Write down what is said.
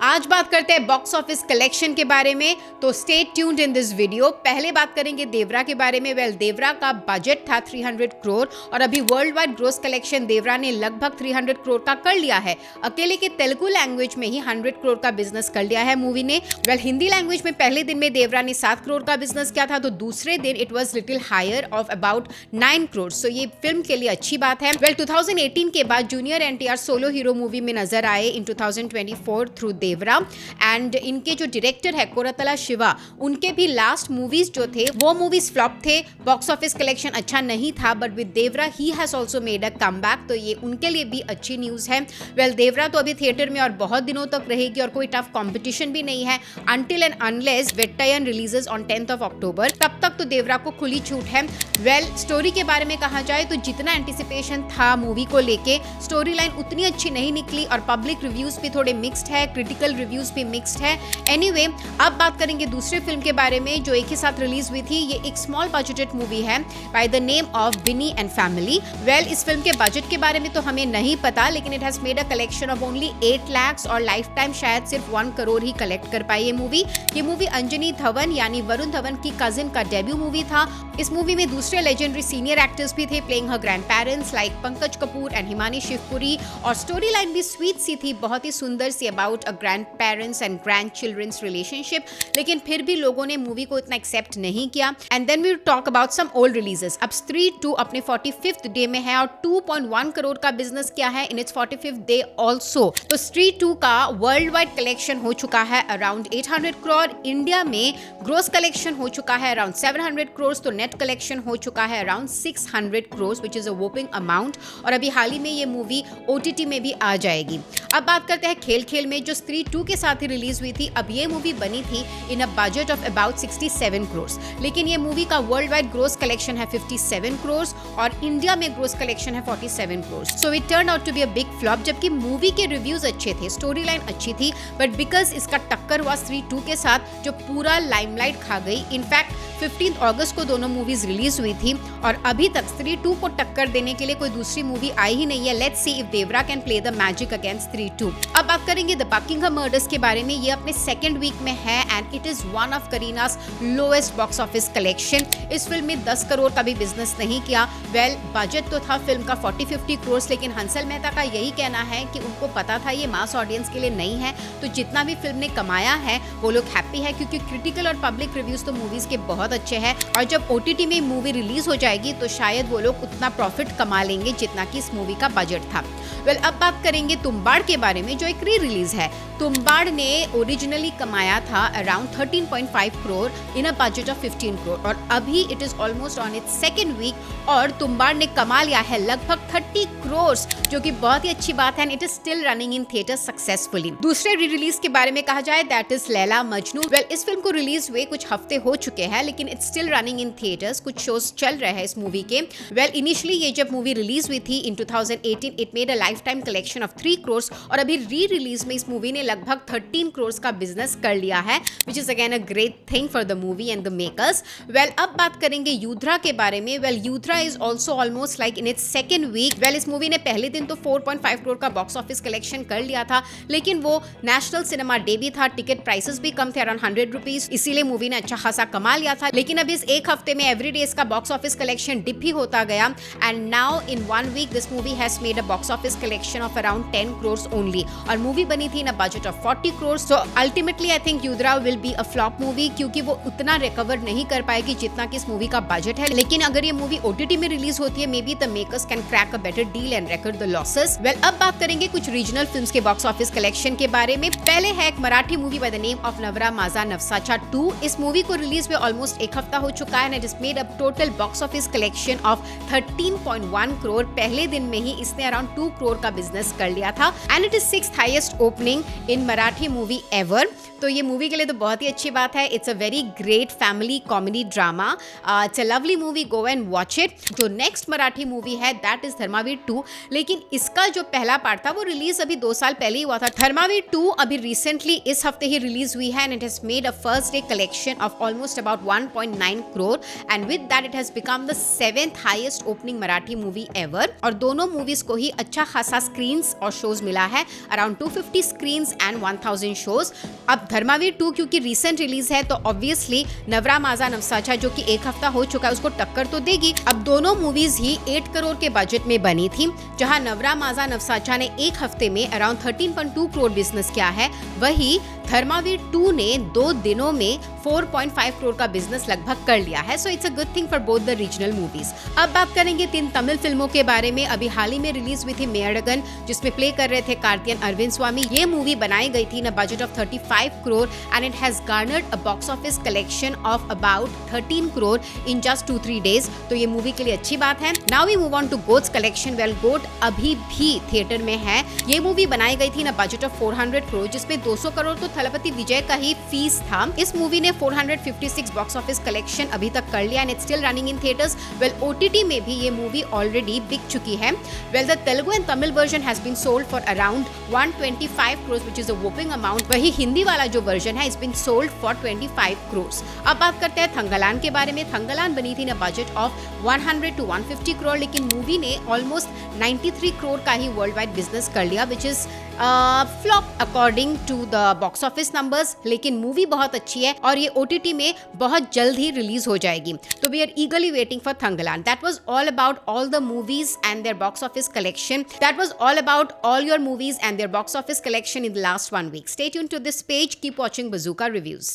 आज बात करते हैं बॉक्स ऑफिस कलेक्शन के बारे में, तो stay tuned in this video. पहले बात करेंगे देवरा के बारे में। देवरा का बजट था 300 करोड़ और अभी वर्ल्ड वाइड ग्रोस कलेक्शन देवरा ने लगभग 300 करोड़ का कर लिया है। अकेले के तेलुगु लैंग्वेज में ही 100 करोड़ का बिजनेस कर लिया है मूवी ने। हिंदी लैंग्वेज में पहले दिन में देवरा ने 7 करोड़ का बिजनेस किया था, तो दूसरे दिन it was little higher of about 9 crore. So ये फिल्म के लिए अच्छी बात है। 2018 के बाद junior NTR solo hero movie में नजर आए इन 2024 थ्रू देवरा। एंड इनके जो डायरेक्टर है कोरतला शिवा, उनके भी लास्ट मूवीज जो थे वो मूवीज फ्लॉप थे, बॉक्स ऑफिस कलेक्शन अच्छा नहीं था, but with Devara he has also made a comeback, तो ये उनके लिए भी अच्छी न्यूज है। देवरा तो अभी थिएटर में और बहुत दिनों तक रहेगी और कोई टफ कंपटीशन भी नहीं है until and unless Vettaiyan releases on 10th of October। तब तक तो देवरा को खुली छूट है। स्टोरी के बारे में कहा जाए तो जितना एंटिसिपेशन था मूवी को लेके, स्टोरी लाइन उतनी अच्छी नहीं निकली और पब्लिक रिव्यूज भी थोड़े मिक्स्ड है, क्रिटिकल रिव्यूज भी मिक्स्ड है। एनीवे, अब बात करेंगे दूसरे फिल्म के बारे में जो एक ही साथ रिलीज हुई थी। ये एक स्मॉल बजटेड मूवी है by the name of Binny and family. इस फिल्म के बजट के बारे में तो हमें नहीं पता, लेकिन it has made a collection of only 8 lakhs और लाइफ टाइम शायद सिर्फ 1 करोड़ ही कलेक्ट कर पाई ये मूवी अंजनी धवन यानी वरुण धवन की कजिन का डेब्यू मूवी था। इस मूवी में दूसरे लेजेंडरी सीनियर एक्टर्स भी थे playing her grand parents like Pankaj Kapoor and Himani Shivpuri, और स्टोरी लाइन भी स्वीट सी थी, बहुत ही सुंदर सी about a grand parents and grand childrens relationship. लेकिन फिर भी लोगों ने मूवी को इतना एक्सेप्ट नहीं किया। And then we talk about some old releases. अब स्त्री 2 अपने 45th डे में है और 2.1 करोड़ का बिजनेस किया है in its 45th day also. तो स्त्री 2 का वर्ल्ड वाइड कलेक्शन हो चुका है अराउंड 800 करोड़। इंडिया में ग्रोस कलेक्शन हो चुका है अराउंड 700 करोड़, तो नेट कलेक्शन हो चुका है around 600 crore which is a whopping amount. और अभी हाल ही में ये मूवी OTT में भी आ जाएगी। अब बात करते हैं खेल में, जो स्त्री 2 के साथ ही रिलीज हुई थी। अब ये मूवी बनी थी in a budget of about 67 crore, लेकिन ये मूवी का वर्ल्ड वाइड ग्रोस कलेक्शन है 57 करोड़ और इंडिया में ग्रोस कलेक्शन है 47 crore. So it turn out to be a big flop. जबकि मूवी के रिव्यूज अच्छे थे, स्टोरी लाइन अच्छी थी, बट बिकॉज इसका टक्कर हुआ स्त्री 2 के साथ जो पूरा लाइमलाइट खा गई। इनफैक्ट 15 अगस्त को दोनों मूवीज रिलीज हुई थी और अभी तक स्त्री 2 को टक्कर देने के लिए कोई दूसरी मूवी आई ही नहीं है। Let's see if Devara can play the magic against Stree 2। अब बात करेंगे द बकिंघम मर्डर्स के बारे में। ये अपने सेकंड वीक में है and it is one of Kareena's lowest box office collection. इस फिल्म में 10 करोड़ का भी बिजनेस नहीं किया। बजट तो था फिल्म का 40-50 करोड़, लेकिन हंसल मेहता का यही कहना है कि उनको पता था ये मास ऑडियंस के लिए नहीं है, तो जितना भी फिल्म ने कमाया है वो लोग हैप्पी है, क्योंकि क्रिटिकल और पब्लिक रिव्यूज तो मूवीज के बहुत अच्छे हैं और जब OTT में मूवी रिलीज हो जाएगी तो शायद वो लोग उतना प्रॉफिट कमा लेंगे जितना कि इस मूवी का बजट था। अब बात करेंगे तुम्बाड़ के बारे में, जो एक री रिलीज है। तुम्बाड़ ने ओरिजिनली कमाया था around 13.5 crore in a budget of 15 crore और अभी it is almost on its second week और तुम्बाड़ ने कमा लिया है लगभग 30 करोड़, जो कि बहुत ही अच्छी बात है। It is still running in theatre successfully. दूसरे री रिलीज के बारे में कहा जाए दैट इज लैला मजनू। इस फिल्म को रिलीज हुए कुछ हफ्ते हो चुके हैं, लेकिन it's still running in theatres. कुछ शोज चल रहे हैं इस मूवी के। इनिशियली ये जब मूवी रिलीज हुई थी इन 2018 it made a life time collection of 3 crore और अभी री रिलीज में इस मूवी ने लगभग 13 करोड़ का बिजनेस कर लिया है, which is again a great thing for the movie and the makers. अब बात करेंगे युद्रा के बारे में। Yudhra is also almost like in its second week. इस मूवी ने पहले दिन तो 4.5 करोड़ का बॉक्स ऑफिस कलेक्शन कर लिया था, लेकिन वो नेशनल सिनेमा डे भी था, टिकट प्राइसेस भी कम थे अराउंड 100 रुपीज, इसीलिए मूवी ने अच्छा खासा कमा लिया था। लेकिन अब इस एक हफ्ते में एवरीडे इसका बॉक्स ऑफिस कलेक्शन डिप ही होता गया and now in 1 week this movie has made a box office collection of around 10 crore only और मूवी बनी थी in a budget of 40 crore. So ultimately I think Yudhra will be a flop movie, क्योंकि वो उतना recover नहीं कर पाएगी जितना कि इस मूवी का बजट है। लेकिन अगर ये मूवी OTT में रिलीज होती है, may be the makers can crack a better deal and recover the losses. अब बात करेंगे कुछ रीजनल फिल्म्स के बॉक्स ऑफिस कलेक्शन के बारे में। पहले है एक Marathi movie by the name of नवरा माझा नवसाचा 2। इस मूवी को रिलीज में ऑलमोस्ट एक हफ्ता हो चुका है and it is made a total box office collection of 13.1 crore. पहले दिन में ही इसने अराउंड 2 करोड़ का बिजनेस कर लिया था and it is 6th highest opening in Marathi movie ever. तो ये मूवी के लिए तो बहुत ही अच्छी बात है. It's a very great family comedy drama. It's a lovely movie, go and watch it. जो नेक्स्ट मराठी मूवी है दैट इज धर्मावीर 2, लेकिन इसका जो पहला पार्ट था वो रिलीज अभी 2 साल पहले ही हुआ था. धर्मावीर 2 अभी रिसेंटली इस हफ्ते ही रिलीज हुई है and it has made a first day collection of almost about 1.9 crore and with that it has become the 7th highest opening Marathi movie ever. और दोनों मूवीज को ही अच्छा खासा स्क्रीन्स और शोज मिला है, अराउंड 250 स्क्रीन्स एंड 1000 शोज. अब धर्मावीर 2 क्योंकि रिसेंट रिलीज है तो ऑब्वियसली नवरा माझा नवसाचा जो कि एक हफ्ता हो चुका है उसको टक्कर तो देगी. अब दोनों मूवीज ही 8 करोड़ के बजट में बनी थी. जहां नवरा माझा नवसाचा ने एक हफ्ते में अराउंड 13.2 करोड़ बिजनेस किया है, वही धर्मावीर 2 ने 2 दिनों में 4.5 करोड़ का बिजनेस लगभग कर लिया है. So it's a good thing for both the regional movies. अब बात करेंगे 3 तमिल फिल्मों के बारे में. अभी हाल ही में रिलीज हुई थी मेयडगन, जिसमें प्ले कर रहे थे कार्तियन अरविंद स्वामी. ये मूवी बनाई गई थी in a budget of 35 crore and it has garnered a box office collection of about 13 crore in just 2-3 days. तो ये मूवी के लिए अच्छी बात है. Now we move on to GOAT's collection. Well, GOAT अभी भी थिएटर में है. ये मूवी बनाई गई थी in a budget of 400 crore, जिसमें 200 करोड़ तो थलपति विजय का ही फीस था. इस मूवी ने 456 बॉक्स ऑफिस कलेक्शन अभी तक कर लिया and it's still running in theatres. Well, OTT में भी ये मूवी ऑलरेडी बिक चुकी है. Well, the Telugu and Tamil version has been sold for around 125 crore which is a whopping amount. वही हिंदी वाला जो वर्जन है it's been sold for 25 crore. अब बात करते हैं थंगलान के बारे में. थंगलान बनी थी in a budget of 100 to 150 crore, लेकिन मूवी ने ऑलमोस्ट 93 करोड़ का ही वर्ल्ड वाइड बिजनेस कर लिया which is flop according to the box office numbers. लेकिन मूवी बहुत अच्छी है और ये ओटीटी में बहुत जल्द ही रिलीज हो जाएगी. तो we are eagerly waiting for Thangalaan. That was all about all the movies and their box office collection. That was all about all your movies and their box office collection in the last 1 week. Stay tuned to this page. Keep watching Bazooka Reviews.